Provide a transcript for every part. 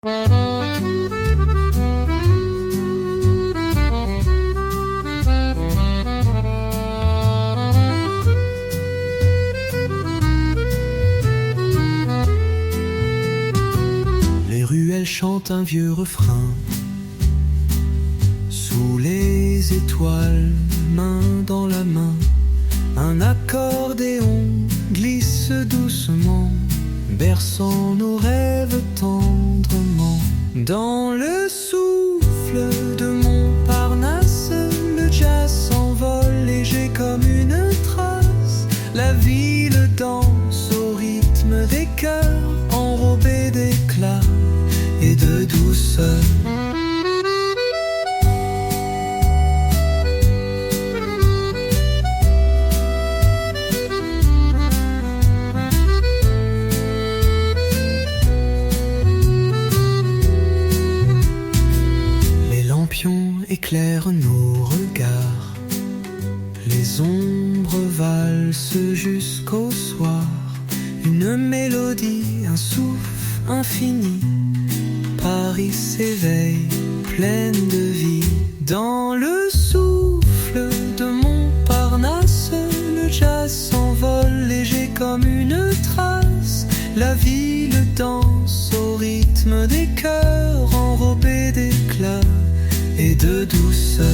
Les ruelles chantent un vieux refrain. Sous les étoiles, main dans la main, un accordéon glisse doucement, berçant nos rêves tendrement. Dans le souffle de Montparnasse, le jazz s'envole léger comme une trace. La ville danse au rythme des cœurs, enrobés d'éclat et de douceur. Éclaire nos regards, les ombres valsent jusqu'au soir. Une mélodie, un souffle infini, Paris s'éveille, pleine de vie. Dans le souffle de Montparnasse, le jazz s'envole léger comme une trace. La ville danse au rythme des cœurs, enrobés d'éclat et de douceur.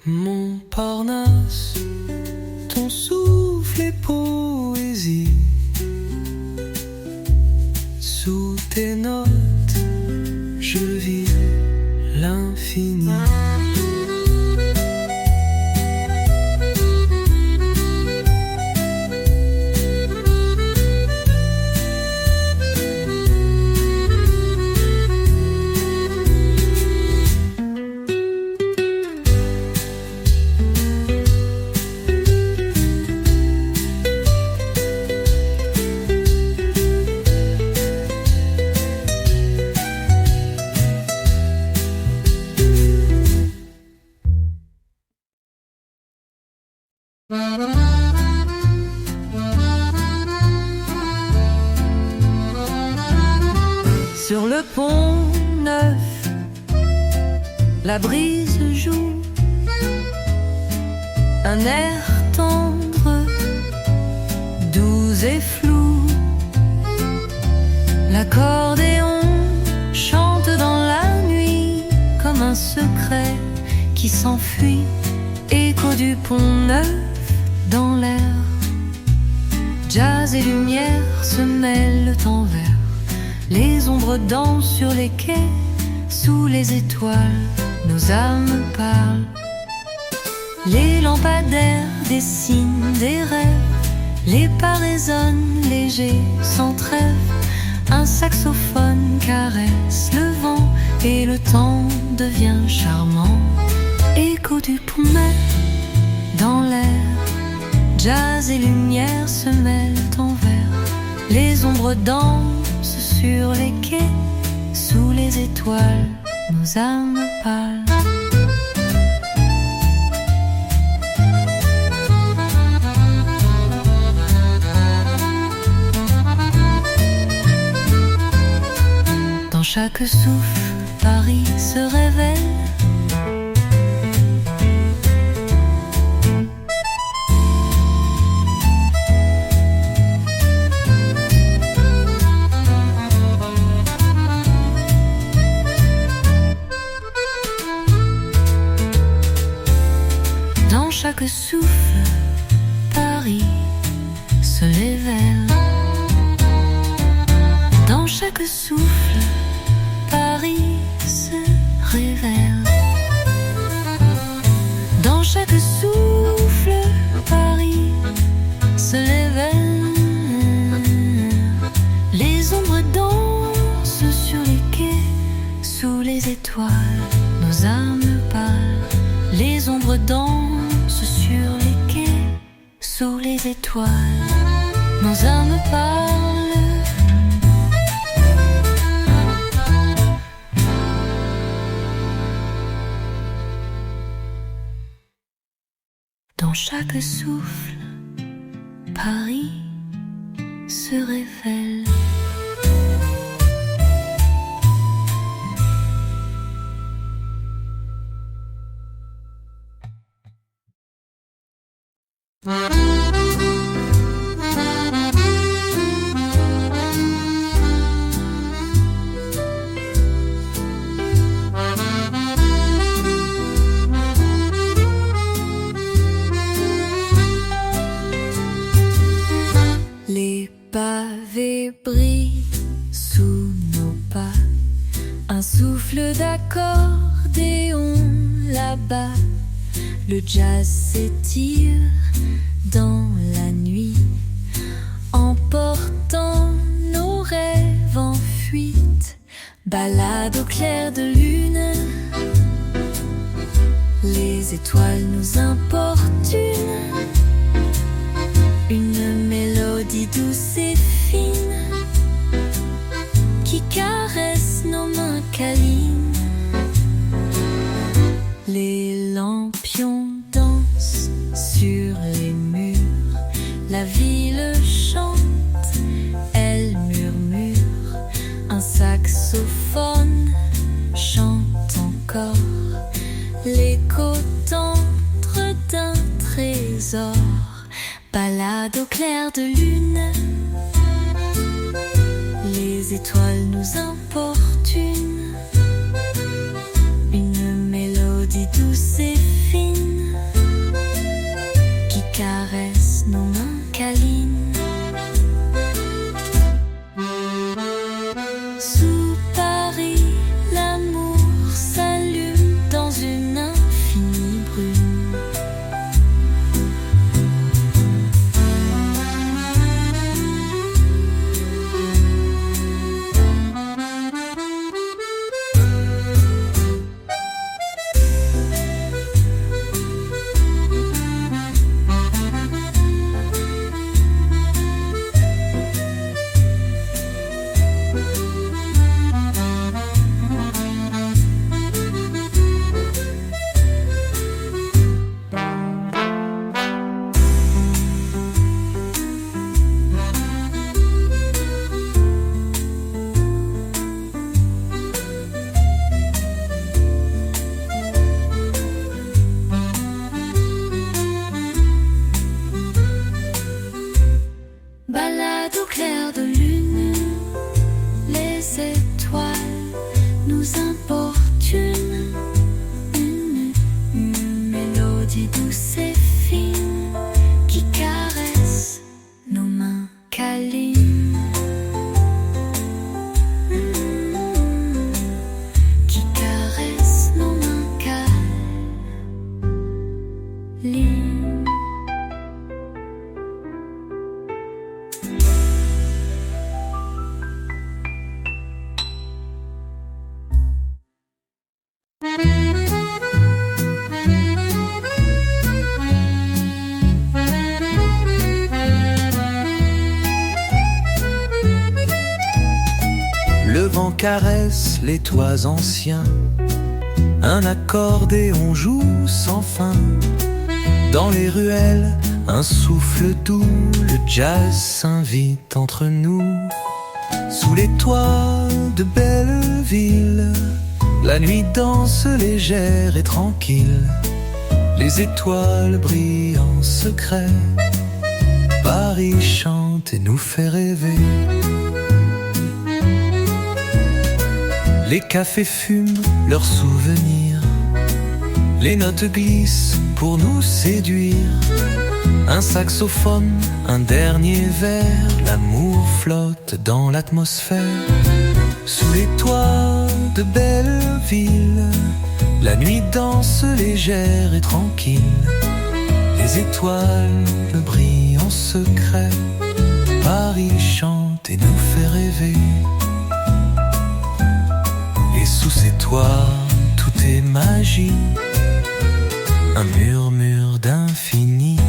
Montparnasse, ton souffle est poésie. Sous tes notes, je vis l'infini. Sur le pont neuf, la brise joue un air tendre, doux et flou. L'accordéon chante dans la nuit comme un secret qui s'enfuit. Écho du pont neuf dans l'air, jazz et lumière se mêlent en vert. Les ombres dansent sur les quais, sous les étoiles, nos âmes parlent. Les lampadaires dessinent des rêves, les pas résonnent légers sans trêve. Un saxophone caresse le vent et le temps devient charmant. Écho du pont neuf dans l'air, jazz et lumière se mêlent en vert. Les ombres dansent sur les quais, sous les étoiles, nos âmes parlent. Dans chaque souffle, Paris se révèle. Chaque souffle, Paris se révèle. Dans chaque souffle, Paris se révèle. Dans chaque souffle, Paris se révèle. Les ombres dansent sur les quais, sous les étoiles, nos âmes parlent. Les ombres dansent sur les quais, sous les étoiles, nos âmes parlent. dans chaque souffle, Paris se révèle. Les pavés brillent sous nos pas, un souffle d'accordéon là-bas. Le jazz s'étire dans la nuit, emportant nos rêves en fuite. Balade au clair de lune, les étoiles nous importunent. Une mélodie douce et fine qui caresse nos mains câlines. Les lampions dansent sur les murs, la ville chante, elle murmure. Un saxophone chante encore, l'écho tendre d'un trésor. Balade au clair de lune, les étoiles nous importunent. Une mélodie douce et fine qui caresse nos mains câlines. Sous Paris, l'amour s'allume dans une infinie brume. Balade au clair de lune, les étoiles nous importunent. Une mélodie douce et fine qui caresse nos mains câlines. Qui caresse nos mains câlines. Le vent caresse les toits anciens, un accordéon joue sans fin. Dans les ruelles, un souffle doux, le jazz s'invite entre nous. Sous les toits de Belleville, la nuit danse légère et tranquille. Les étoiles brillent en secret, Paris chante et nous fait rêver. Les cafés fument leurs souvenirs, les notes glissent pour nous séduire. Un saxophone, un dernier verre, l'amour flotte dans l'atmosphère. Sous les toits de Belleville, la nuit danse légère et tranquille. Les étoiles brillent en secret, Paris chante et nous fait rêver. Et sous ces toits, tout est magie, un murmure d'infini.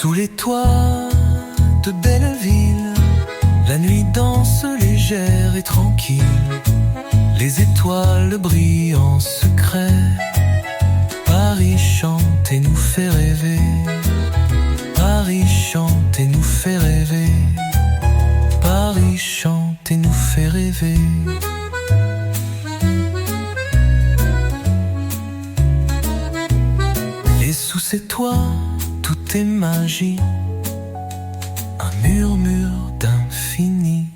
Sous les toits de Belleville, la nuit danse légère et tranquille. Les étoiles brillent en secret. Paris chante et nous fait rêver. Paris chante et nous fait rêver. Paris chante et nous fait rêver. Et sous ces toits, tout est magie, un murmure d'infini.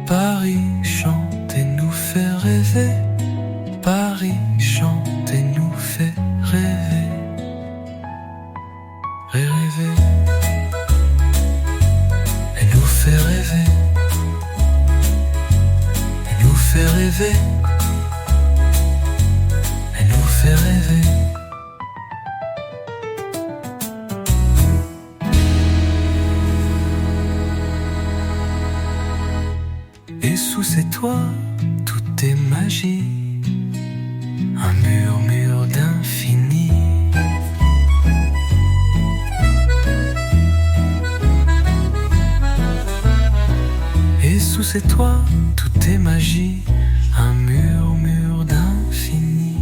Paris chante et nous fait rêver. Paris chante et nous fait rêver. Rêver. Et nous fait rêver. Et nous fait rêver. Et nous fait rêver. Et sous ces toits, tout est magie, un murmure d'infini. Et sous ces toits, tout est magie, un murmure d'infini.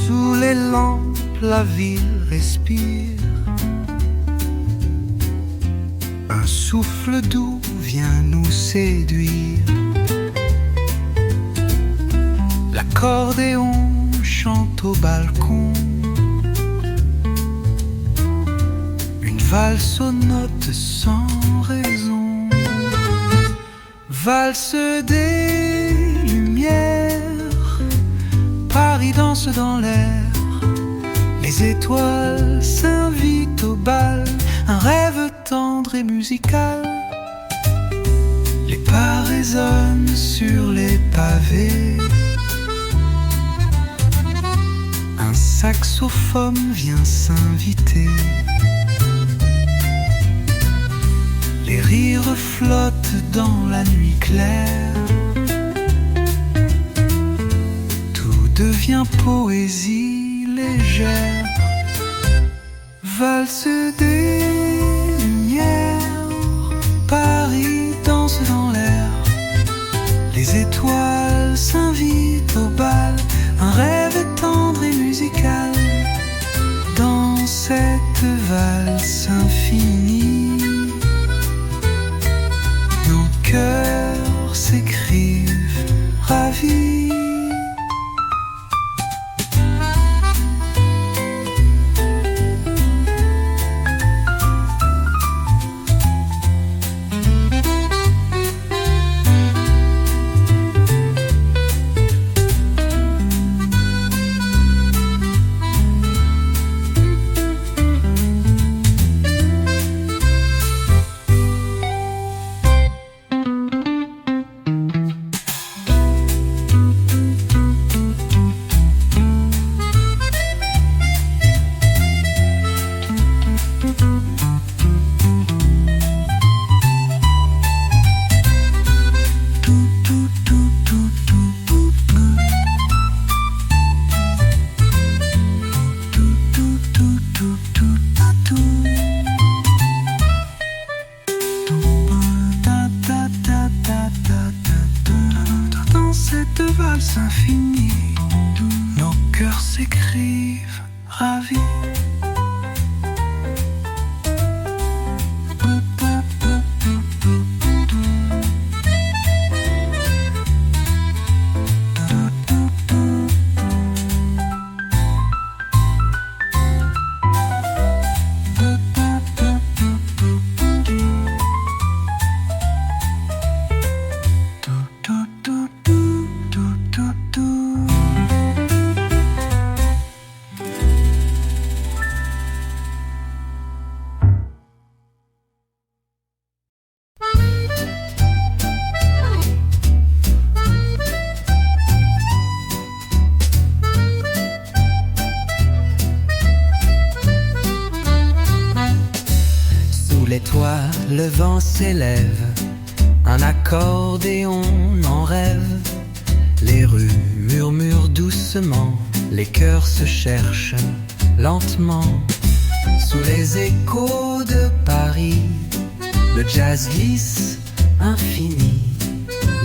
Sous les lampes, la ville respire. Un souffle doux vient nous séduire. L'accordéon chante au balcon. Une valse aux notes sans raison. Valse des lumières. Paris danse dans l'air. Les étoiles s'invitent au bal. Un rêve tendre et musical. Les pas résonnent sur les pavés. Un saxophone vient s'inviter. Les rires flottent dans la nuit claire. Tout devient poésie légère. Valse des lumières. Paris danse dans l'air. Les étoiles s'invitent au bal. Un rêve tendre et musical. Dans cette valse infinie, nos cœurs s'écrivent ravis. valse infinie, nos cœurs s'écrivent ravis. le vent s'élève, un accordéon en rêve. Les rues murmurent doucement, les cœurs se cherchent lentement. Sous les échos de Paris, le jazz glisse infini.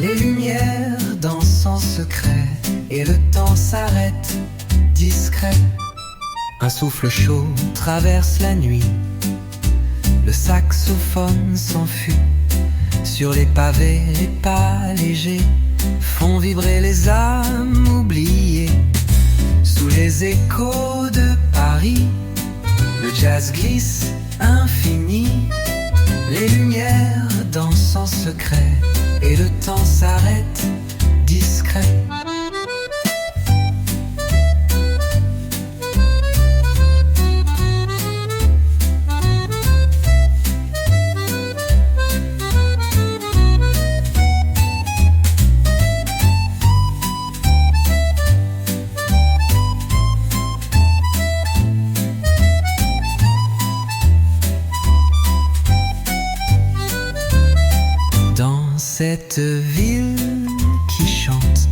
Les lumières dansent en secret et le temps s'arrête discret. Un souffle chaud traverse la nuit, le saxophone s'enfuit. Sur les pavés, les pas légers font vibrer les âmes oubliées. Sous les échos de Paris, le jazz glisse infini. Les lumières dansent en secret et le temps s'arrête discret. Cette ville qui chante,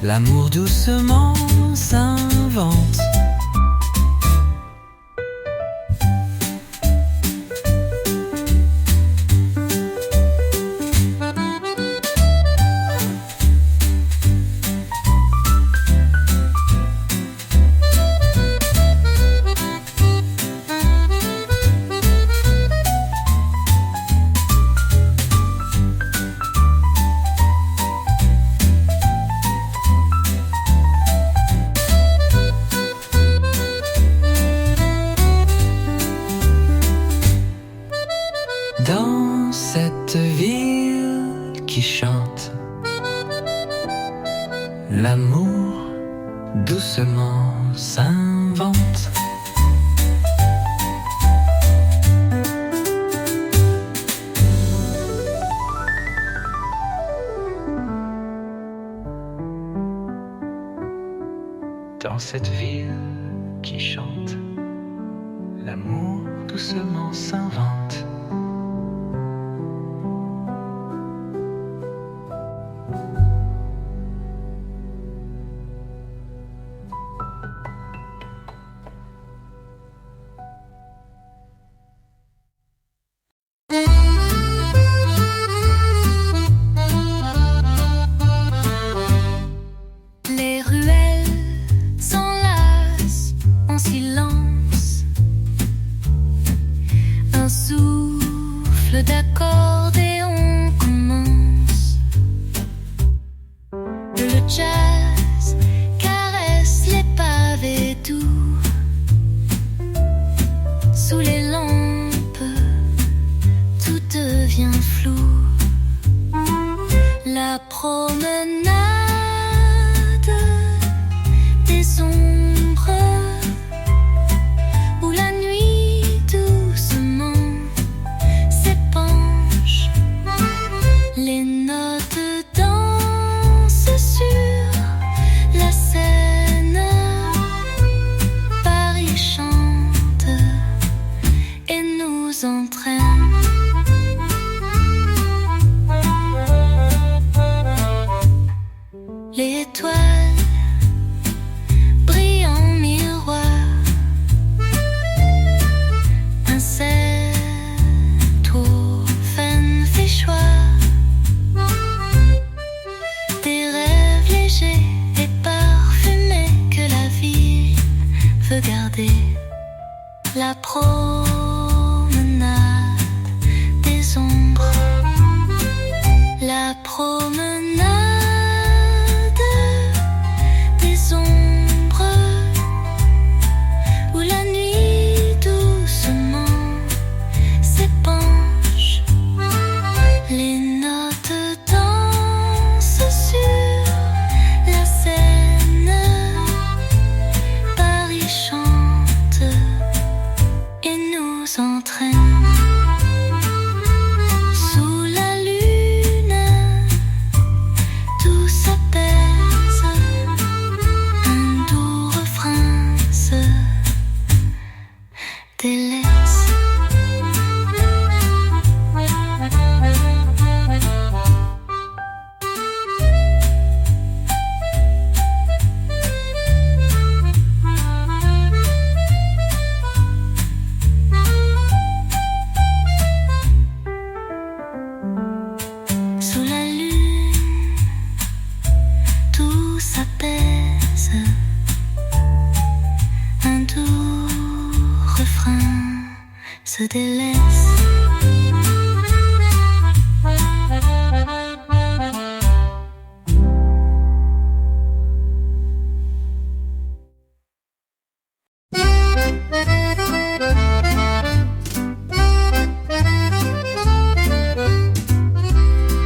l'amour doucement s'invente. Dans cette ville qui chante, l'amour doucement s'invente. Dans cette ville qui chante, l'amour doucement s'invente. Les ruelles s'enlacent en silence. Un souffle d'accordéon commence. Le jazz caresse les pavés doux. Sous les lampes, tout devient flou. La promenade des ombres, où la nuit doucement s'épanche. Les notes dansent sur la scène. Paris chante et nous entraîne. L'étoile brille en miroir. Insectes au fin fichoir. se délaisse.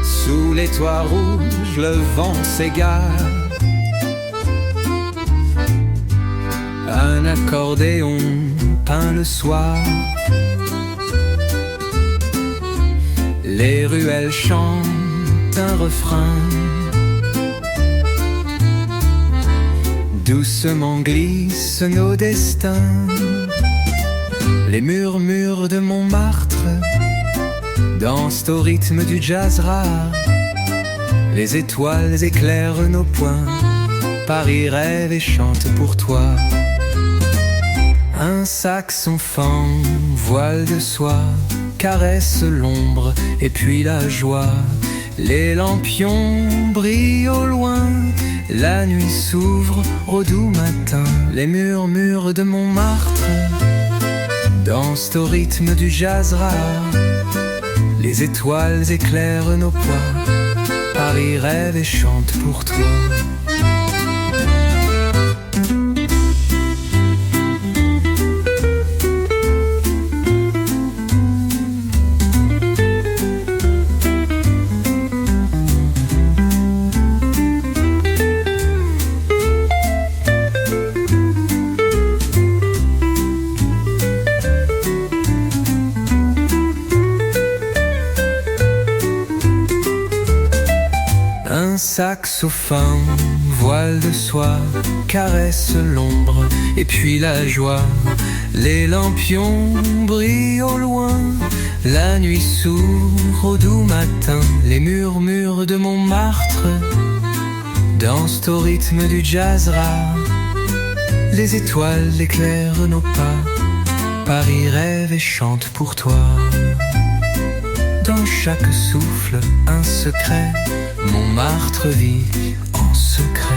Sous les toits rouges, le vent s'égare. Un accordéon peint le soir. Les ruelles chantent un refrain. Doucement glissent nos destins. Les murmures de Montmartre dansent au rythme du jazz rare. Les étoiles éclairent nos poings. Paris rêve et chante pour toi. Un saxon fend, voile de soie, caresse l'ombre et puis la joie. Les lampions brillent au loin, la nuit s'ouvre au doux matin. Les murmures de Montmartre dansent au rythme du jazz rare. Les étoiles éclairent nos pas. Paris rêve et chante pour toi. Un saxophone, voile de soie, caresse l'ombre et puis la joie. Les lampions brillent au loin, la nuit s'ouvre au doux matin. Les murmures de Montmartre dansent au rythme du jazz rare. Les étoiles éclairent nos pas. Paris rêve et chante pour toi. Dans chaque souffle un secret. Montmartre vit en secret.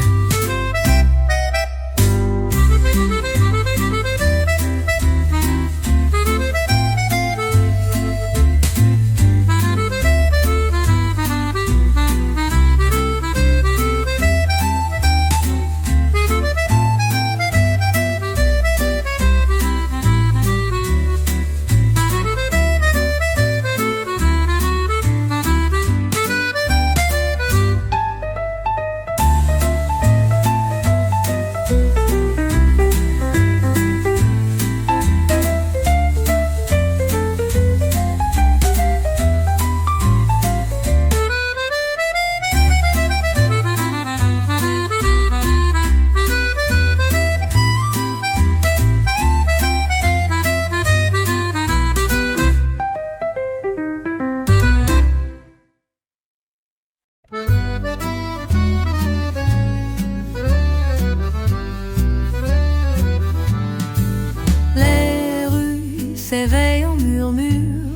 S'éveille en murmure,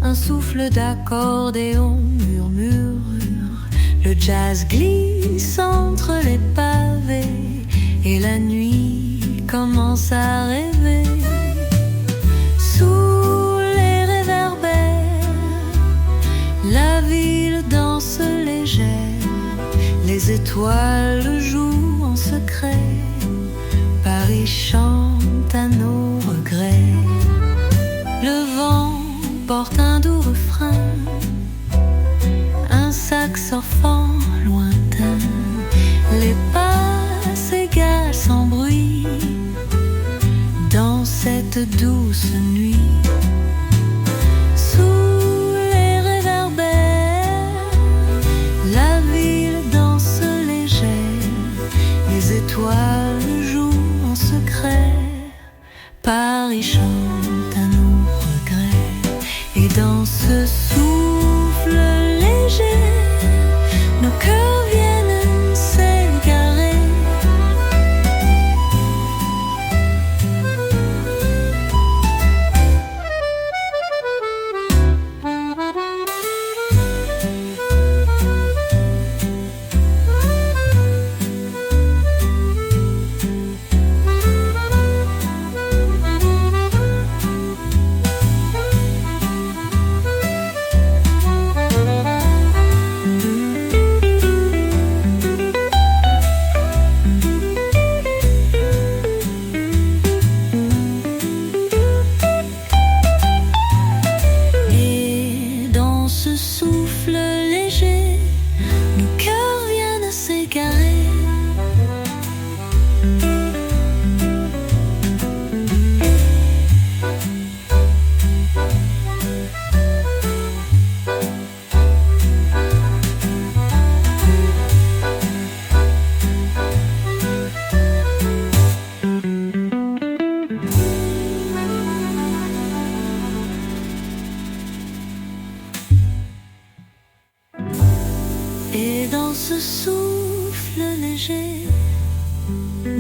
un souffle d'accordéon murmure. Le jazz glisse entre les pavés et la nuit commence à rêver. Sous les réverbères, la ville danse légère. Les étoiles jouent en secret. Paris chante à nos regrets. Le vent porte un doux refrain, un saxophone lointain. Les pas s'égalent sans bruit dans cette douce nuit. Sous les réverbères, la ville danse légère. Les étoiles jouent en secret. Paris chante à nos regrets. Et dans ce souffle léger, nos cœurs viennent s'égarer. Et dans ce souffle léger,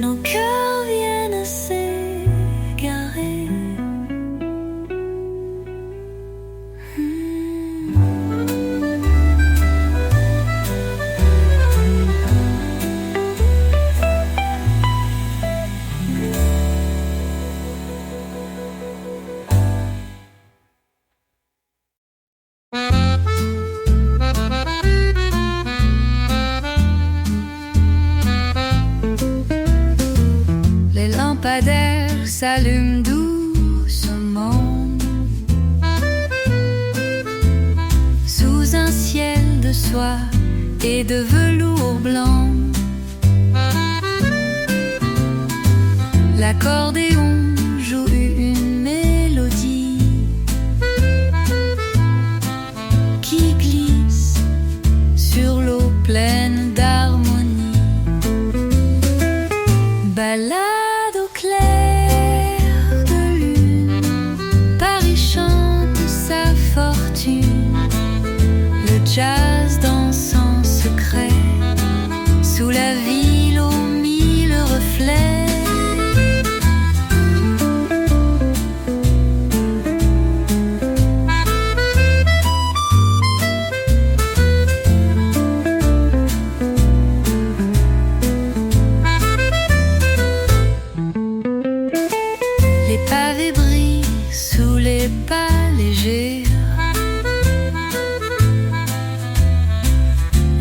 nos cœurs viennent s'égarer. Les lampadaires s'allument doucement sous un ciel de soie et de velours blanc. L'accordéon joue une mélodie qui glisse sur l'eau pleine d'harmonie. Ballade au clair de lune, Paris chante sa fortune. Le jazz danse en secret sous la ville aux mille reflets. Les pavés brillent sous les pas légers.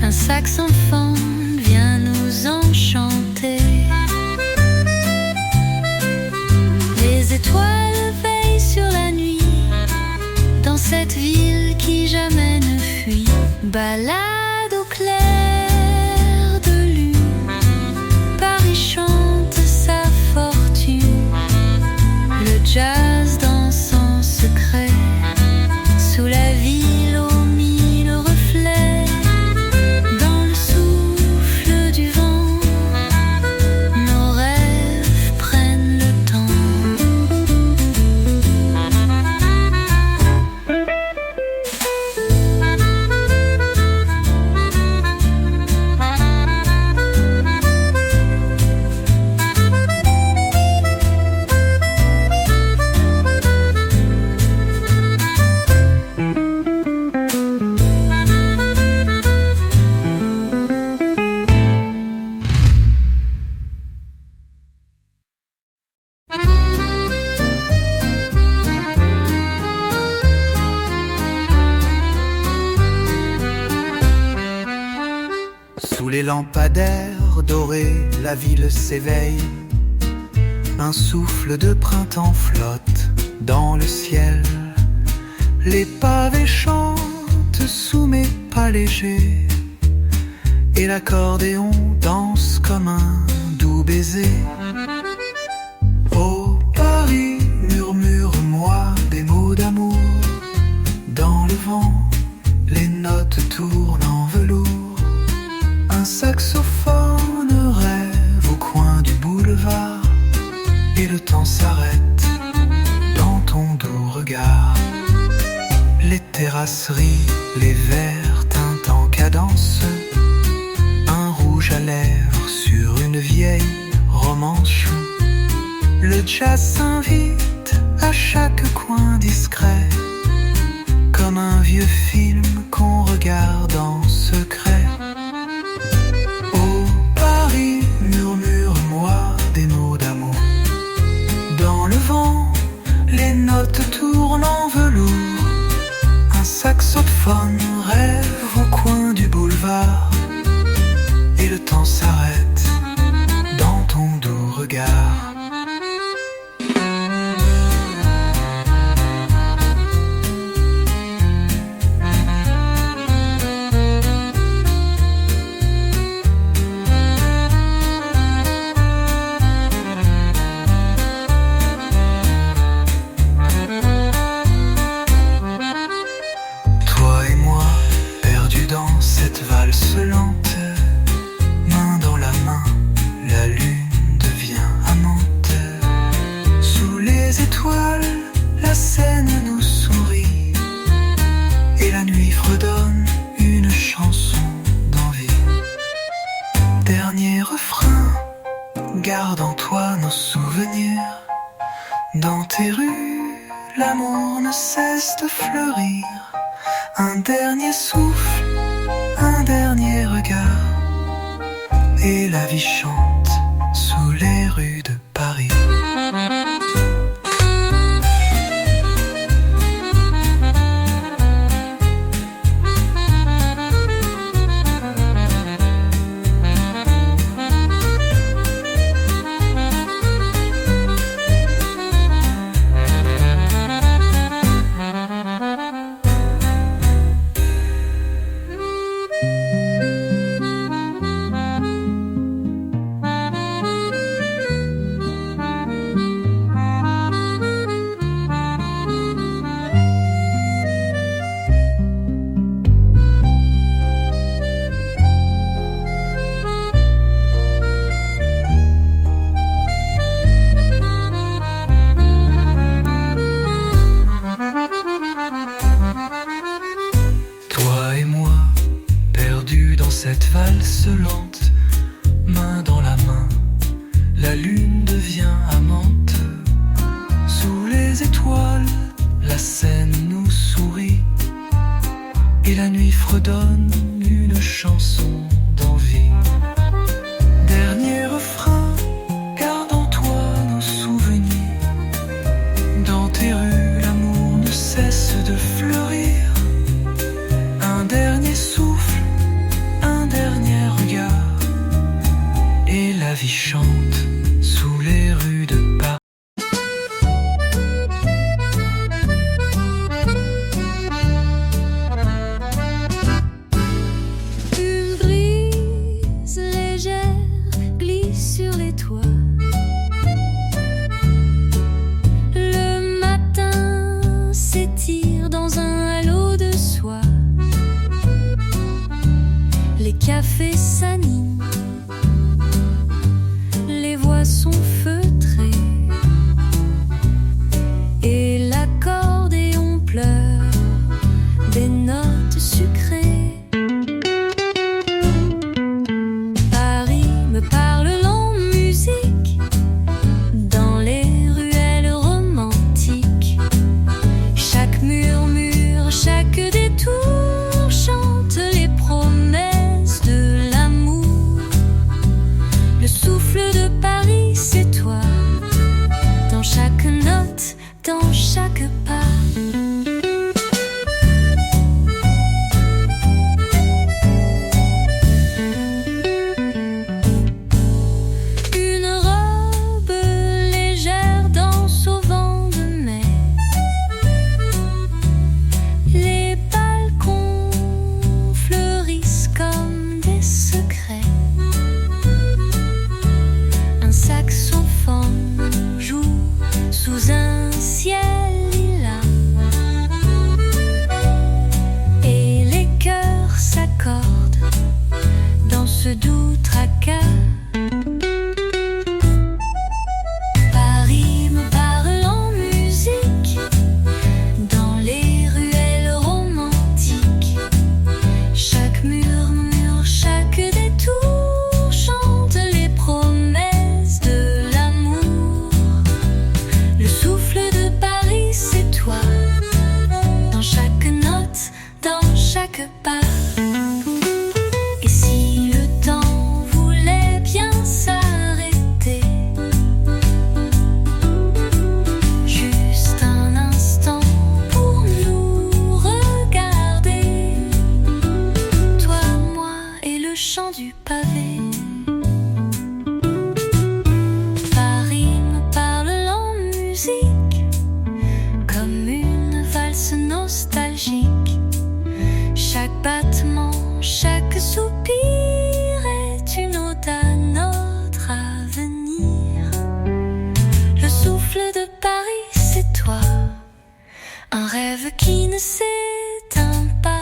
Un saxophone vient nous enchanter. Les étoiles veillent sur la nuit dans cette ville qui jamais ne fuit. Ballade au clair de lune, Paris chante sa fortune. Le jazz danse en secret sous la ville aux mille reflets. Dans le souffle du vent, nos rêves prennent le temps. Sous les lampadaires dorés, la ville s'éveille. Un souffle de printemps flotte dans le ciel. Les pavés chantent sous mes pas légers, et l'accordéon danse comme un doux baiser. Oh Paris, murmure-moi des mots d'amour. Dans le vent, les notes tournent en velours. Un saxophone rêve au coin du boulevard, et le temps s'arrête dans ton doux regard. Les terrasseries, les verres teintent en cadence, un rouge à lèvres sur une vieille romance. Le jazz s'invite à chaque coin discret, comme un vieux film qu'on regarde en secret. Oh Paris, murmure-moi des mots d'amour. Dans le vent, les notes tournent en velours. Un saxophone rêve au coin du boulevard, et le temps s'arrête dans ton doux regard. Fredonne une chanson d'envie. Dans tes rues, l'amour ne cesse de fleurir. Un dernier souffle, un dernier regard, et la vie chante sous les rues de Paris. Cette valse lente, main dans la main, la lune devient amante. Sous les étoiles, la Seine nous sourit, et la nuit fredonne une chanson d'envie. Dernier refrain, garde en toi nos souvenirs. Dans tes rues, l'amour ne cesse de fleurir. Un dernier souffle, dernier regard, et la vie chante sous les rues de Paris. Une brise légère glisse sur les toits. Le matin s'étire dans un halo de soie. Les cafés s'animent, les voix sont feutrées, et l'accordéon pleure des notes sucrées. Paris me parle en musique, dans les ruelles romantiques. Chaque murmure, chaque détour chante les promesses de l'amour. Le souffle de Paris, c'est toi, dans chaque note, dans chaque pas. Une robe légère danse au vent de mai. Les balcons fleurissent comme des secrets. Un saxophone joue sous un ciel lilas, et les cœurs s'accordent dans ce doux tracas. Paris me parle en musique, dans les ruelles romantiques. Chaque murmure, chaque détour chante les promesses de l'amour. Le souffle de Paris, c'est toi, dans chaque note, dans chaque pas. Et si le temps voulait bien s'arrêter, juste un instant pour nous regarder, toi, moi et le chant du pavé. Paris me parle en musique, comme une valse nostalgique. Chaque battement, chaque soupir est une ode à notre avenir. Le souffle de Paris, c'est toi, un rêve qui ne s'éteint pas.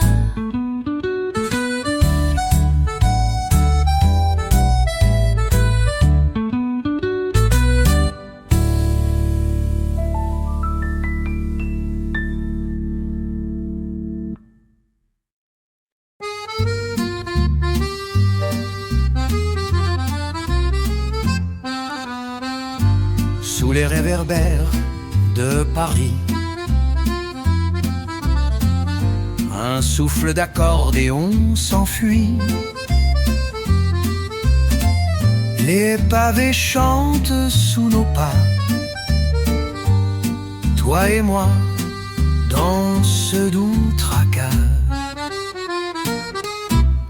Sous les réverbères de Paris. Un souffle d'accordéon s'enfuit. Les pavés chantent sous nos pas. Toi et moi, dans ce doux tracas.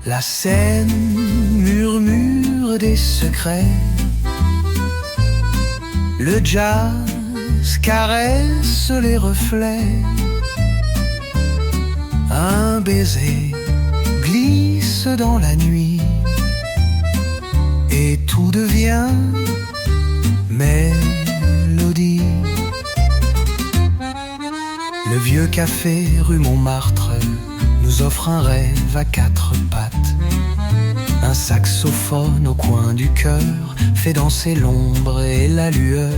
La Seine murmure des secrets. Le jazz caresse les reflets. Un baiser glisse dans la nuit et tout devient mélodie. Le vieux café rue Montmartre nous offre un rêve à quatre pattes. Un saxophone au coin du cœur fait danser l'ombre et la lueur.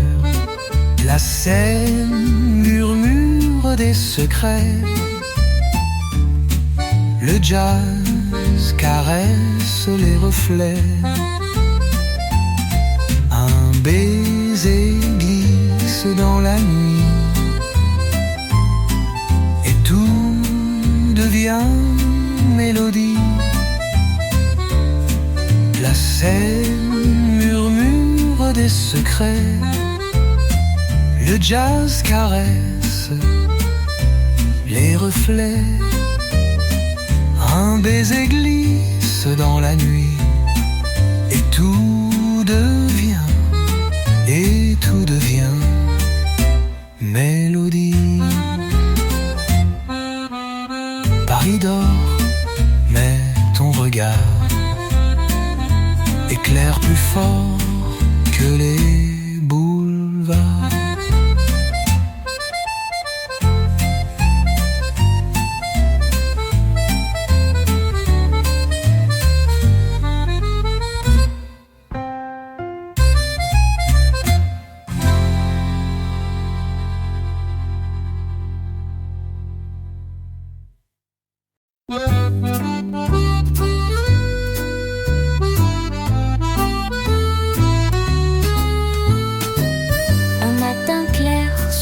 La Seine murmure des secrets. Le jazz caresse les reflets. Un baiser glisse dans la nuit et tout devient mélodie. La Seine murmure des secrets. Le jazz caresse les reflets. Un baiser glisse dans la nuit et tout devient mélodie. Paris dort, mais ton regard éclaire plus fort que les boulevards.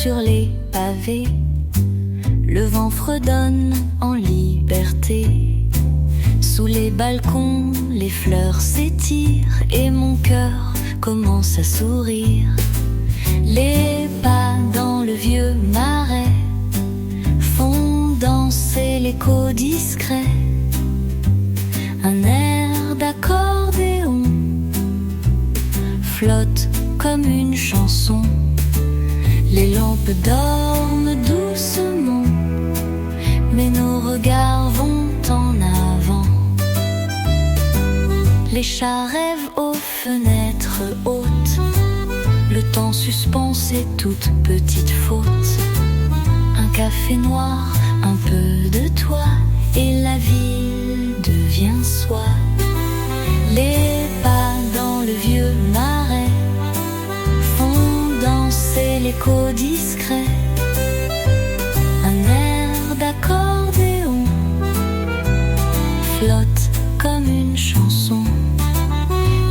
Sur les pavés, le vent fredonne en liberté. Sous les balcons, les fleurs s'étirent et mon cœur commence à sourire. Les pas dans le vieux marais font danser l'écho discret. Un air d'accordéon flotte comme une chanson. Les lampes dorment doucement, mais nos regards vont en avant. Les chats rêvent aux fenêtres hautes. Le temps suspend ses toutes petites fautes. Un café noir, un peu de toi, et la ville devient soi. Les pas dans le vieux marais danser l'écho discret. Un air d'accordéon flotte comme une chanson.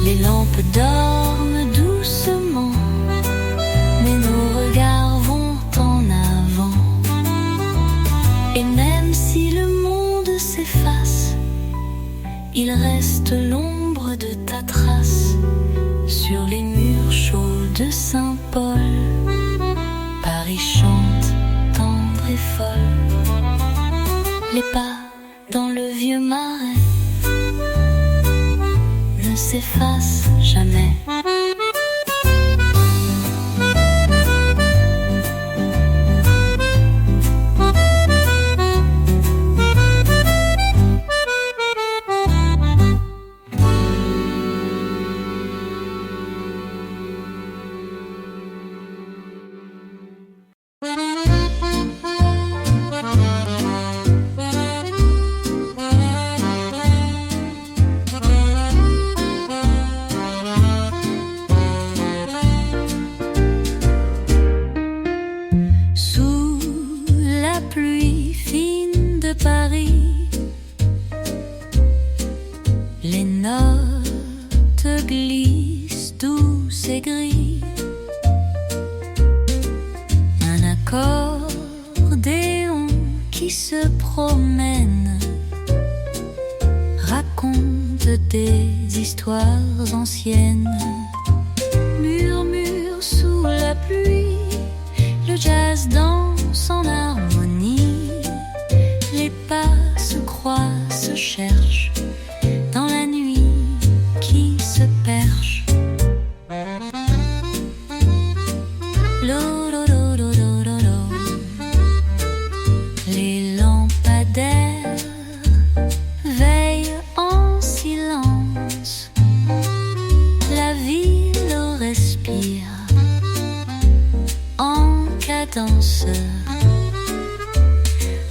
Les lampes dorment doucement, mais nos regards vont en avant. Et même si le monde s'efface, il reste l'ombre de ta trace sur les murs chauds de Saint-Paul. Paris chante, tendre et folle. Les pas dans le vieux marais ne s'effacent jamais. glisse douce et gris. Un qui se promène raconte des histoires anciennes. Murmure sous la pluie, le jazz danse en harmonie. Les pas se croisent, se cherchent dans la nuit qui se perche. Les lampadaires veillent en silence. La ville respire en cadence.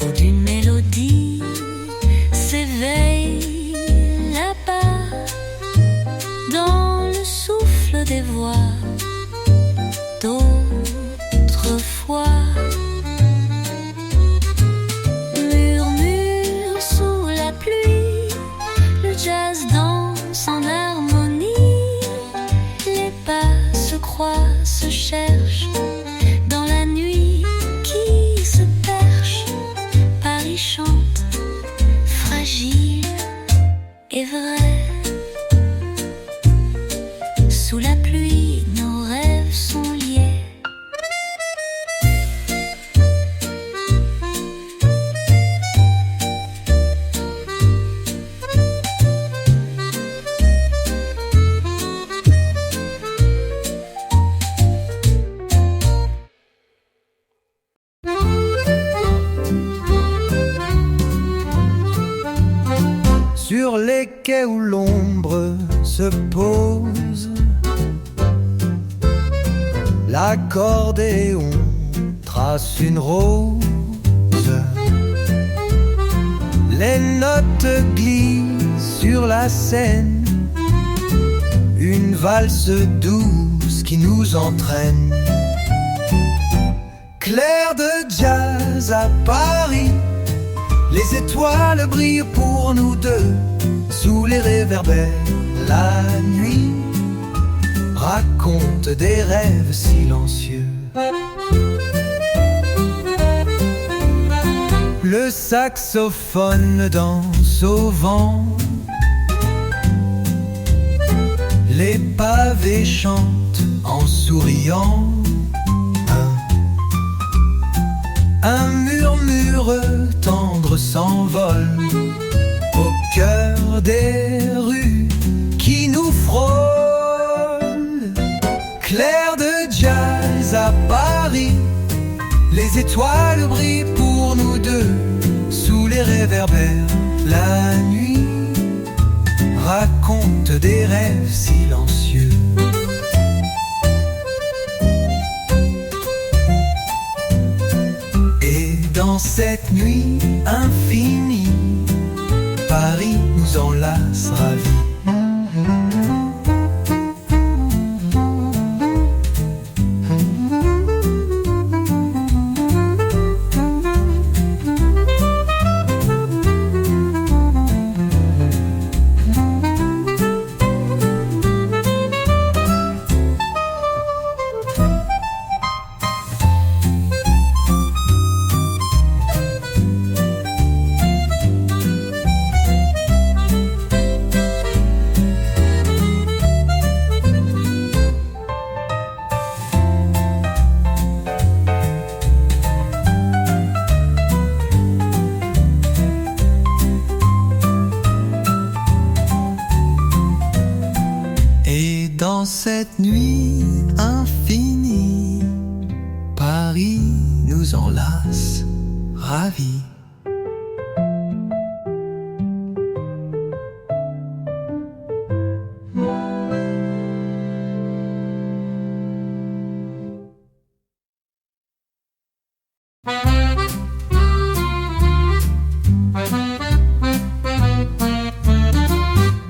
Au d'une mélodie s'éveille là-bas dans le souffle des voix d'autrefois. Murmure sous la pluie, le jazz danse en harmonie. Les pas se croisent, se cherchent dans la nuit qui se perche. Paris chante, fragile et vrai. Sous la pluie, nos rêves sont liés. Sur les quais où l'ombre se pose, l'accordéon trace une rose. Les notes glissent sur la scène, une valse douce qui nous entraîne. Clair de jazz à Paris, les étoiles brillent pour nous deux. Sous les réverbères, la nuit raconte des rêves silencieux. Le saxophone danse au vent, les pavés chantent en souriant. Un murmure tendre s'envole au cœur des rues qui nous frôlent. Clair de jazz à Paris, les étoiles brillent pour nous deux. Sous les réverbères, la nuit raconte des rêves silencieux. Et dans cette nuit infinie, Paris nous enlace ravis. Dans cette nuit infinie, Paris nous enlace ravis.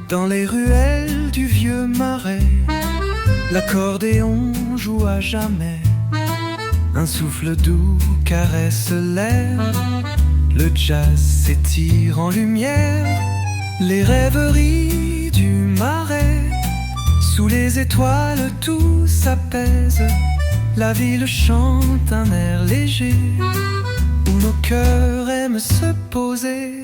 Dans les ruelles du vieux marais, l'accordéon joue à jamais. Un souffle doux caresse l'air, le jazz s'étire en lumière. Les rêveries du marais, sous les étoiles tout s'apaise. La ville chante un air léger, où nos cœurs aiment se poser.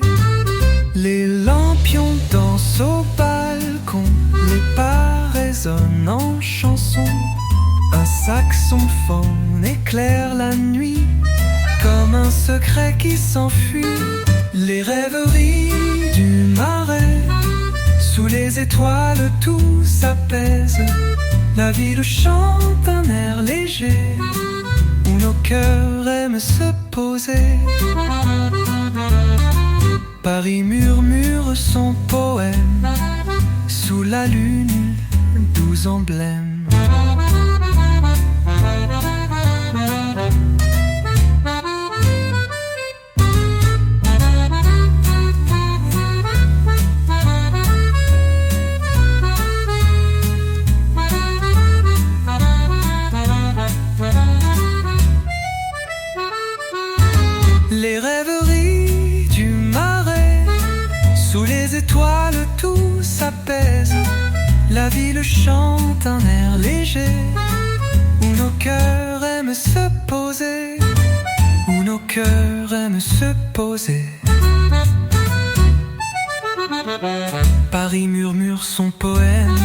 Les lampions dansent au balcon, les pas résonnent en chansons. Un saxophone éclaire la nuit, comme un secret qui s'enfuit. Les rêveries du marais, sous les étoiles tout s'apaise. La ville chante un air léger, où nos cœurs aiment se poser. Paris murmure son poème, sous la lune, 12 emblèmes. Les rêveries du marais, sous les étoiles tout s'apaise. La ville chante un air léger, où nos cœurs aiment se poser, où nos cœurs aiment se poser. Paris murmure son poème,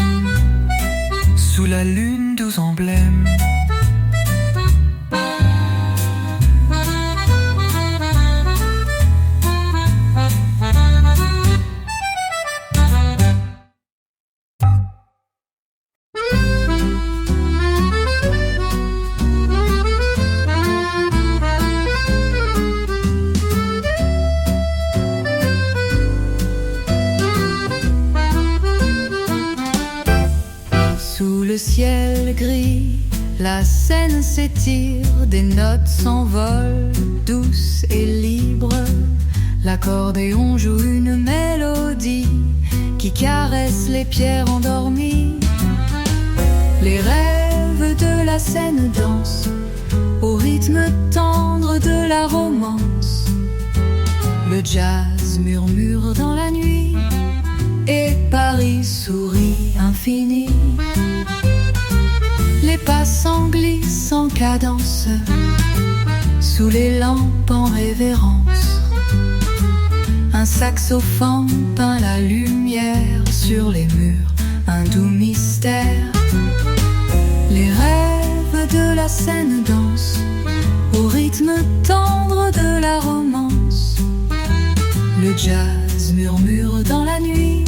sous la lune 12 emblèmes. Sous le ciel gris, la scène s'étire, des notes s'envolent, douces et libres. L'accordéon joue une mélodie qui caresse les pierres endormies. Les rêves de la scène dansent au rythme tendre de la romance. Le jazz murmure dans la nuit et Paris sourit infini. Les passants glissent en cadence sous les lampes en révérence. Un saxophone peint la lumière sur les murs, un doux mystère. Les rêves de la scène dansent au rythme tendre de la romance. Le jazz murmure dans la nuit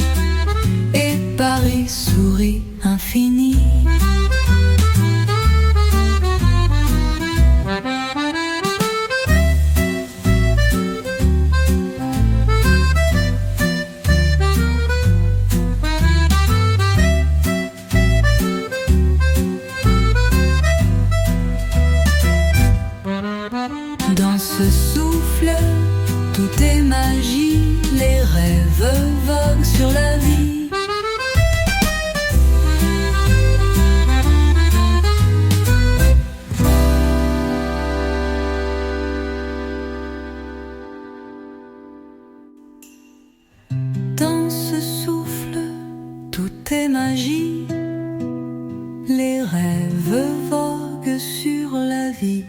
et Paris sourit infini. Dans ce souffle, tout est magie, les rêves voguent sur la vie. Dans ce souffle, tout est magie, les rêves voguent sur la vie.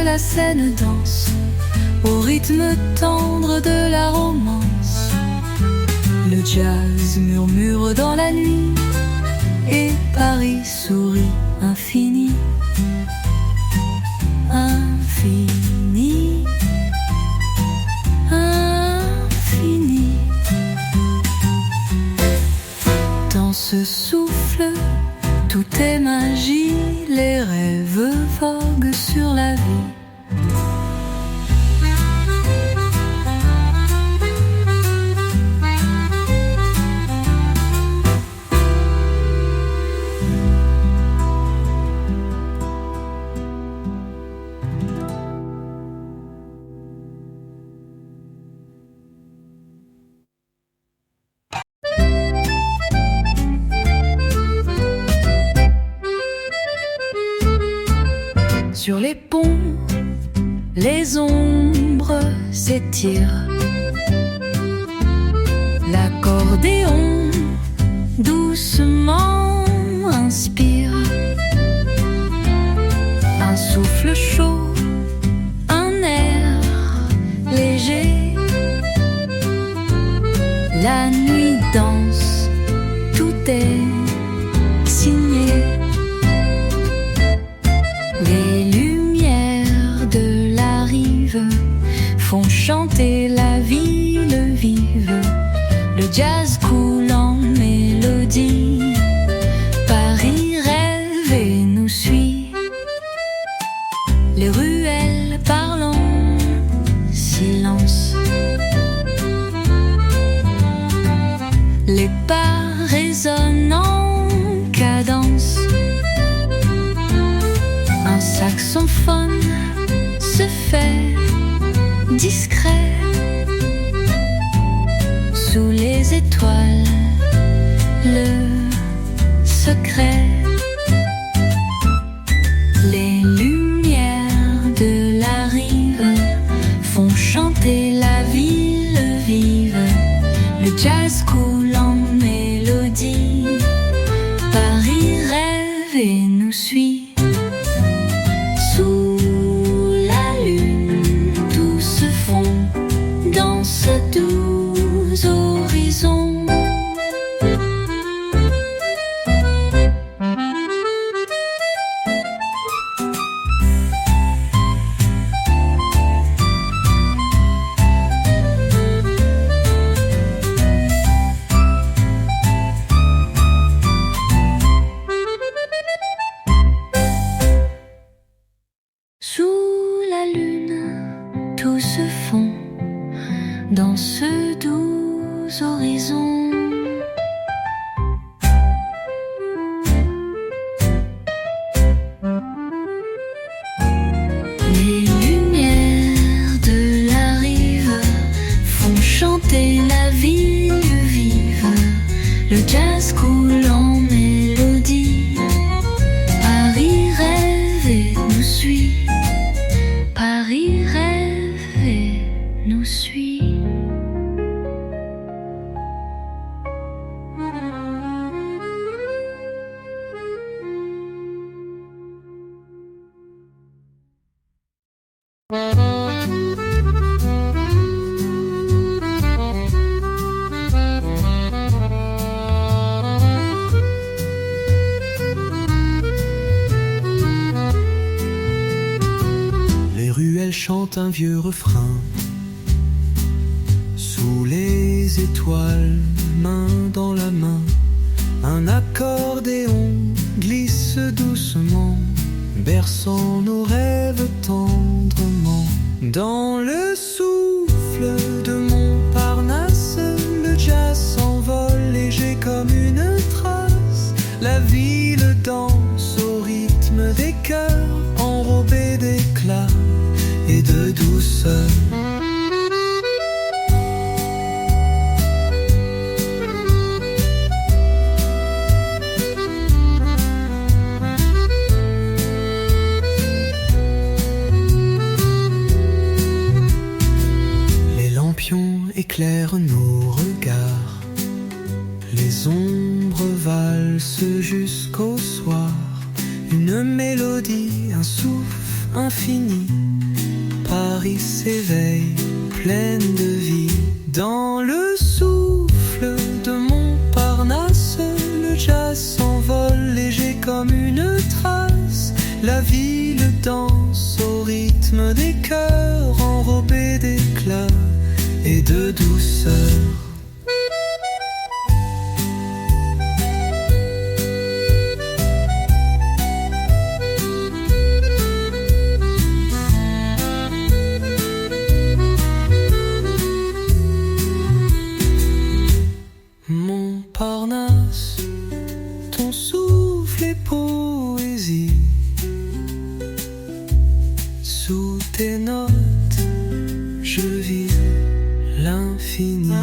La scène danse au rythme tendre de la romance. Le jazz murmure dans la nuit et Paris sourit infini. Infini, infini. Dans ce souffle, tout est magie, les rêves voguent sur la vie. Sur les ponts, les ombres s'étirent. L'accordéon doucement inspire. Un souffle chaud, un air léger. La nuit danse, tout est signé. Les lumières de la rive font chanter la ville vive. Le jazz coule en mélodie. Paris rêve et nous suit. Les ruelles parlent en silence. Les pas résonnent en cadence. Un saxophone se fait discret. Sous les étoiles, le secret. Les lumières de la rive font chanter la ville vive. Le jazz coule en mélodie. Paris rêve et nous suit. Sous la lune, tout se fond dans ce doux horizon. Sous la lune, tout se fond dans ce doux horizon. Les lumières de la rive font chanter la ville vive. Le jazz coule en mélodie. Paris rêve et nous suit. Paris rêve et nous suit. Les ruelles chantent un vieux refrain. Sous les étoiles, main dans la main, un accordéon glisse doucement, berçant nos rêves tendrement. Dans le souffle de Montparnasse, le jazz s'envole léger comme une trace. La ville danse au rythme des cœurs, enrobés d'éclat et de douceur. Les lampions éclairent nos regards, les ombres valsent jusqu'au soir. Une mélodie, un souffle infini. Paris s'éveille, pleine de vie. Dans le souffle de Montparnasse, le jazz s'envole léger comme une trace. La ville danse au rythme des cœurs, enrobés d'éclat et de douceur. Montparnasse, ton souffle est poésie. Sous tes notes, je vis l'infini.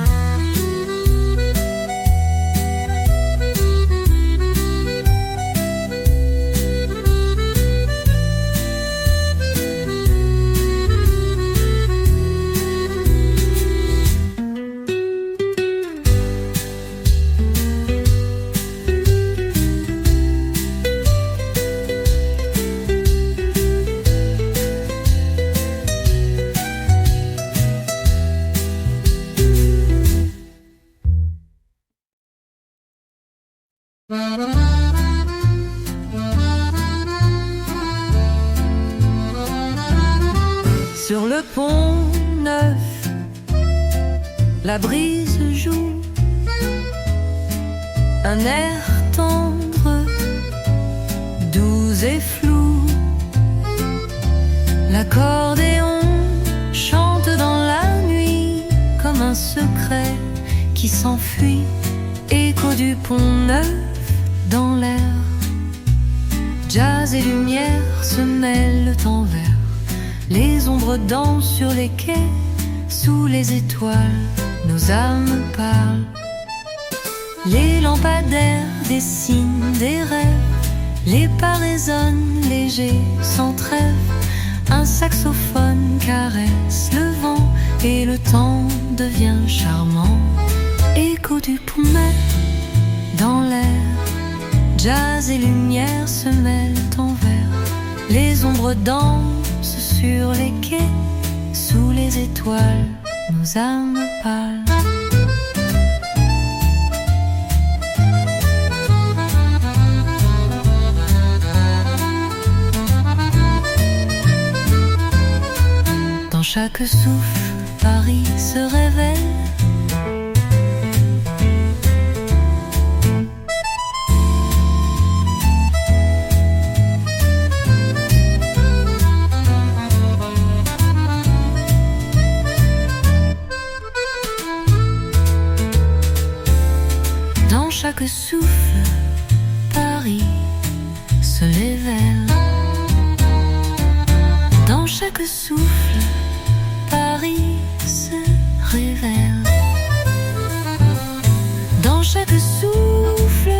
le pont neuf, la brise joue un air tendre, doux et flou. L'accordéon chante dans la nuit comme un secret qui s'enfuit, écho du pont neuf dans l'air. Jazz et lumière se mêlent en vert, les ombres dansent sur les quais, sous les étoiles, nos âmes parlent. Les lampadaires dessinent des rêves, les pas résonnent légers sans trêve. Un saxophone caresse le vent et le temps devient charmant. Écho du pont neuf dans l'air, jazz et lumière se mêlent en vert. Les ombres dansent sur les quais, sous les étoiles, nos âmes pâles. Dans chaque souffle, Paris se révèle. Dans chaque souffle, Paris se révèle. Dans chaque souffle, Paris se révèle. Dans chaque souffle,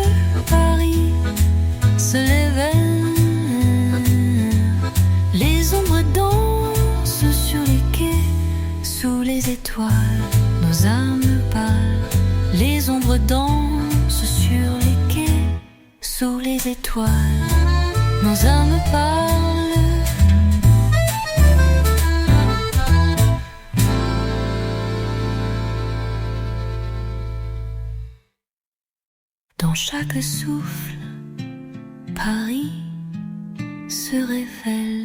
Paris se révèle. Les ombres dansent sur les quais, sous les étoiles, nos âmes pâles. Les ombres dansent sur les quais, sous les étoiles, nos âmes pâles. Dans chaque souffle, Paris se révèle.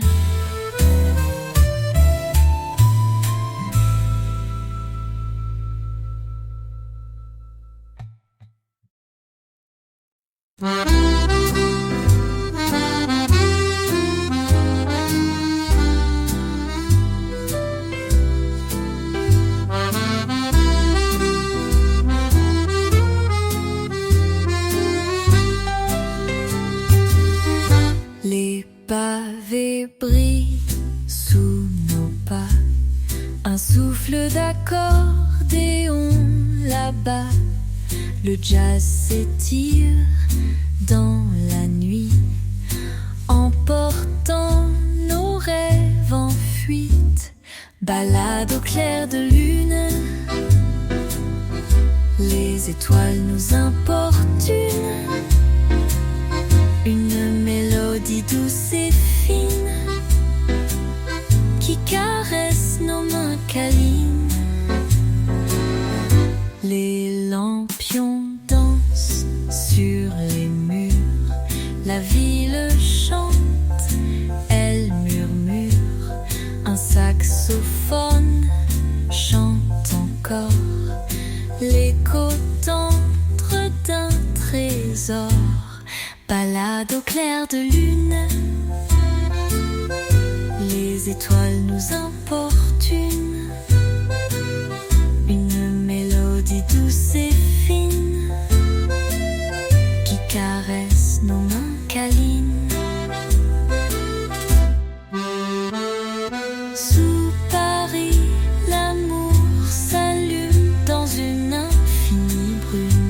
Les pavés brillent sous nos pas, un souffle d'accordéon là-bas. Le jazz s'étire dans la nuit, emportant nos rêves en fuite. Balade au clair de lune, les étoiles nous importunent. Une mélodie douce et fine qui caresse nos mains câlines. Les lampions dansent sur les murs, la ville chante, elle murmure. Un saxophone chante encore, l'écho tendre d'un trésor. Balade au clair de lune, les étoiles nous importunent. Une mélodie douce et fine qui caresse nos mains câlines. Sous Paris, l'amour s'allume dans une infinie brume.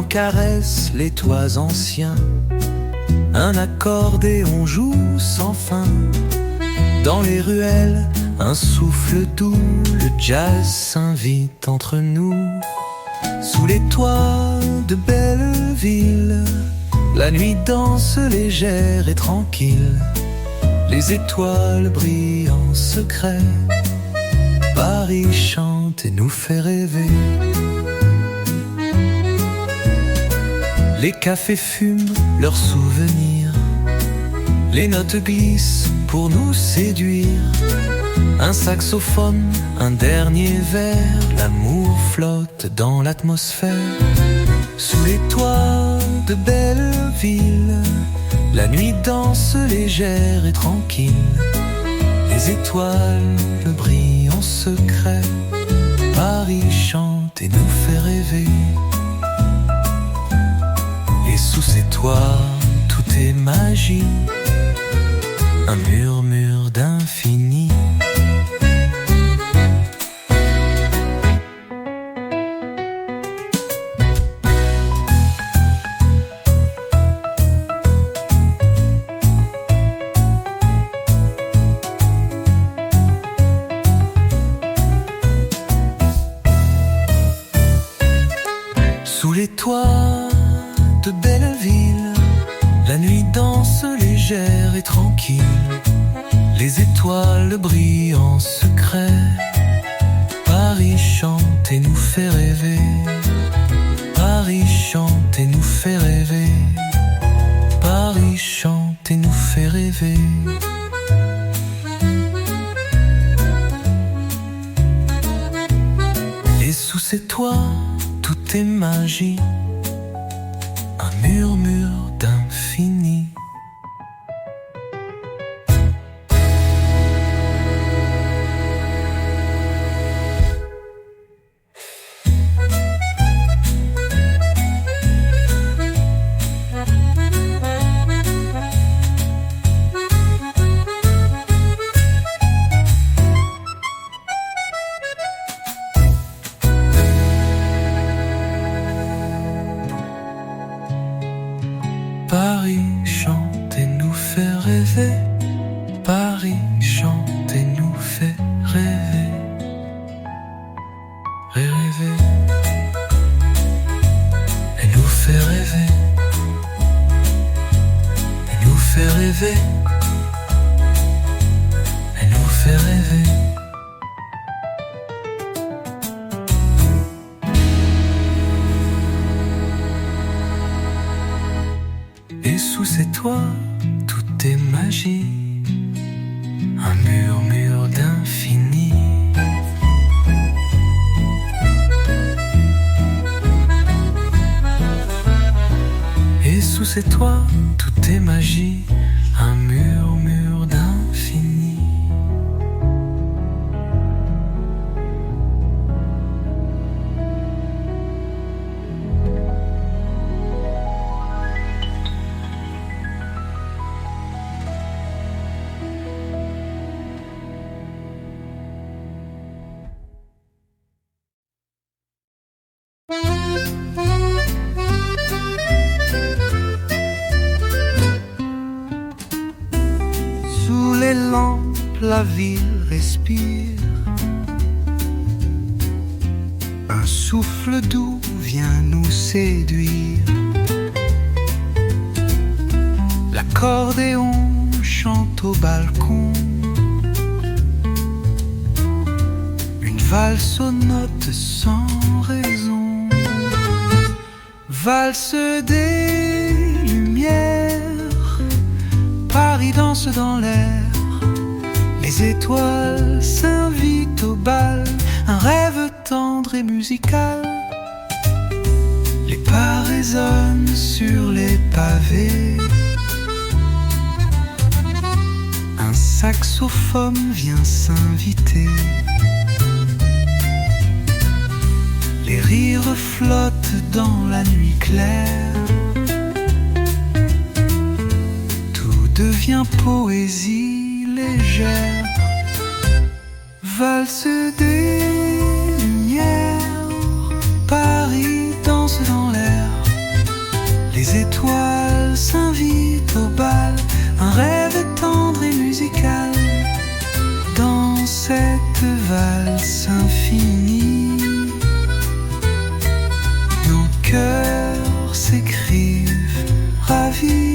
vent caresse les toits anciens, un accordéon joue sans fin. Dans les ruelles, un souffle doux, le jazz s'invite entre nous. Sous les toits de Belleville, la nuit danse légère et tranquille. Les étoiles brillent en secret. Paris chante et nous fait rêver. Les cafés fument leurs souvenirs, les notes glissent pour nous séduire. Un saxophone, un dernier verre, l'amour flotte dans l'atmosphère. Sous les toits de Belleville, la nuit danse légère et tranquille. Les étoiles brillent en secret. Paris chante et nous fait rêver. Et sous ces toits, tout est magie, un murmure d'infini. Sous les toits de Belleville, la nuit danse légère et tranquille. Les étoiles brillent en secret. Paris chante et nous fait rêver. Paris chante et nous fait rêver. Paris chante et nous fait rêver. Et sous ces toits, tout est magie, un murmure d'infini. Paris chante et nous fait rêver. Paris chante et nous fait rêver. Rêver. Et nous fait rêver. Et nous fait rêver. Et nous fait rêver. Et sous ces toits, tout est magie, un murmure d'infini. Et sous ces toits, tout est magie, un murmure d'infini. Sous les lampes, la ville respire. Un souffle doux vient nous séduire. L'accordéon chante au balcon. Une valse aux notes sans raison. Valse des lumières. Paris danse dans l'air. Les étoiles s'invitent au bal. Un rêve tendre et musical. Les pas résonnent sur les pavés. Un saxophone vient s'inviter. Les rires flottent dans la nuit claire. Tout devient poésie légère. Valse des lumières. Paris danse dans l'air. Les étoiles s'invitent au bal, un rêve tendre et musical. Dans cette valse infinie, nos cœurs s'écrivent ravis.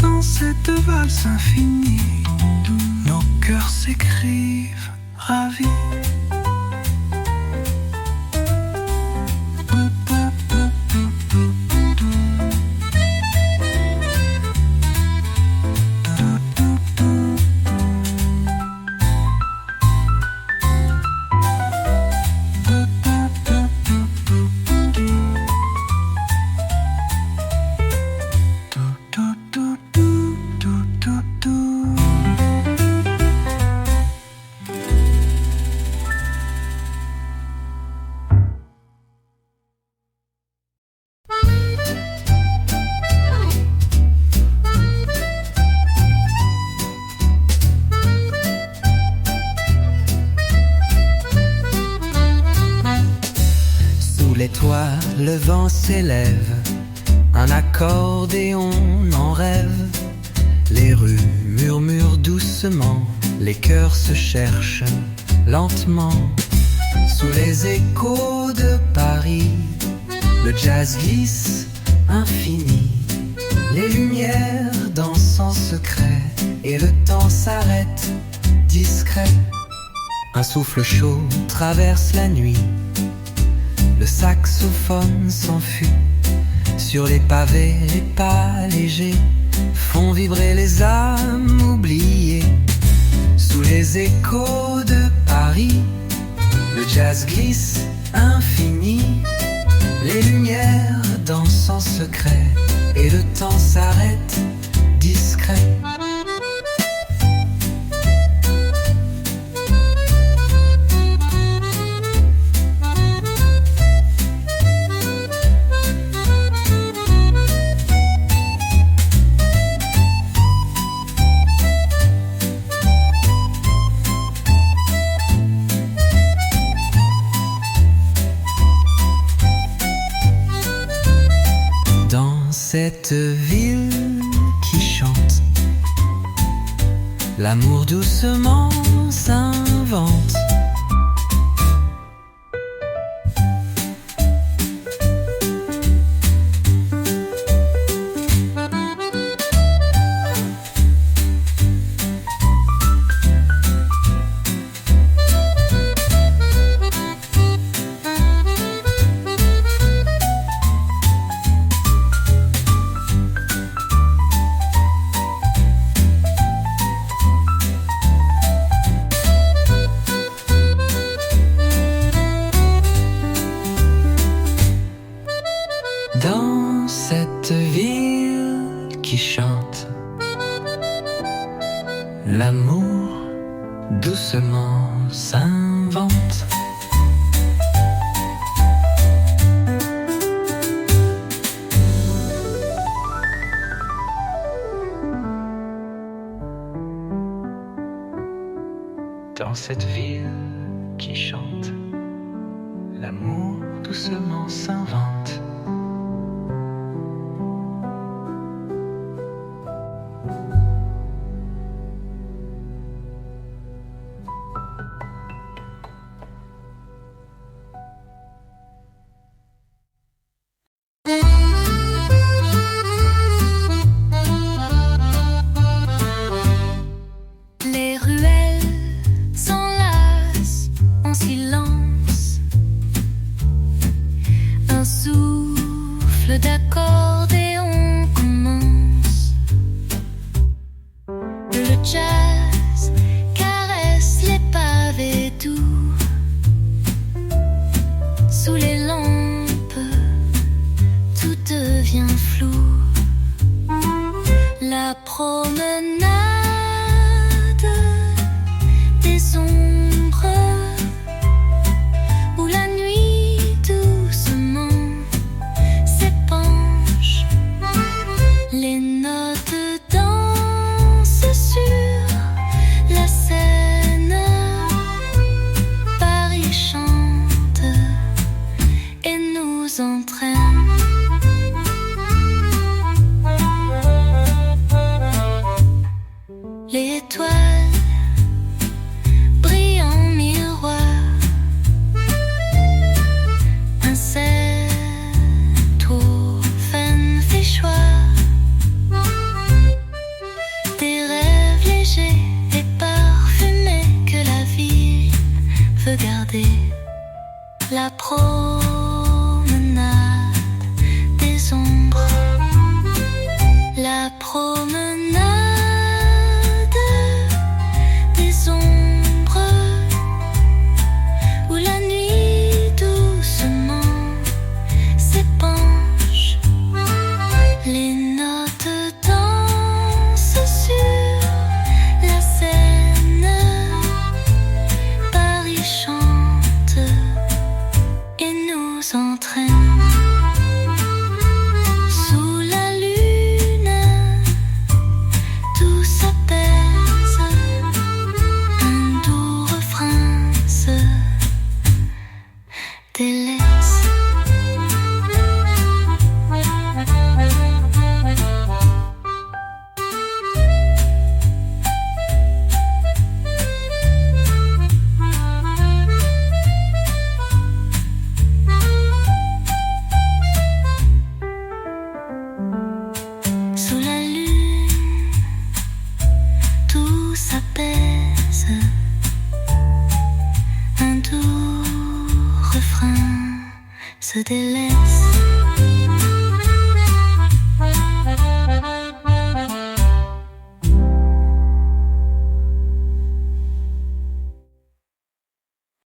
Dans cette valse infinie, nos cœurs s'écrivent ravis. Les toits, le vent s'élève, un accordéon en rêve. Les rues murmurent doucement, les cœurs se cherchent lentement. Sous les échos de Paris, le jazz glisse infini. Les lumières dansent en secret et le temps s'arrête discret. Un souffle chaud traverse la nuit. Le saxophone s'enfuit sur les pavés, les pas légers font vibrer les âmes oubliées. Sous les échos de Paris, le jazz glisse infini. Les lumières dansent en secret et le temps s'arrête discret. Cette ville qui chante, l'amour doucement s'invente. Dans cette ville qui chante, l'amour doucement s'invente. Dans cette ville qui chante, l'amour doucement s'invente. d'étoiles brille en miroir. Insectes au fin féchoir, des rêves légers et parfumés que la vie veut garder. La promenade des ombres, la promenade des ombres, où la nuit doucement s'épanche. Les notes dansent sur la scène, Paris chante et nous entraîne. Sous la lune, tout s'apaise, un doux refrain se délaisse. Sous la lune, tout s'apaise, un doux refrain se délaisse.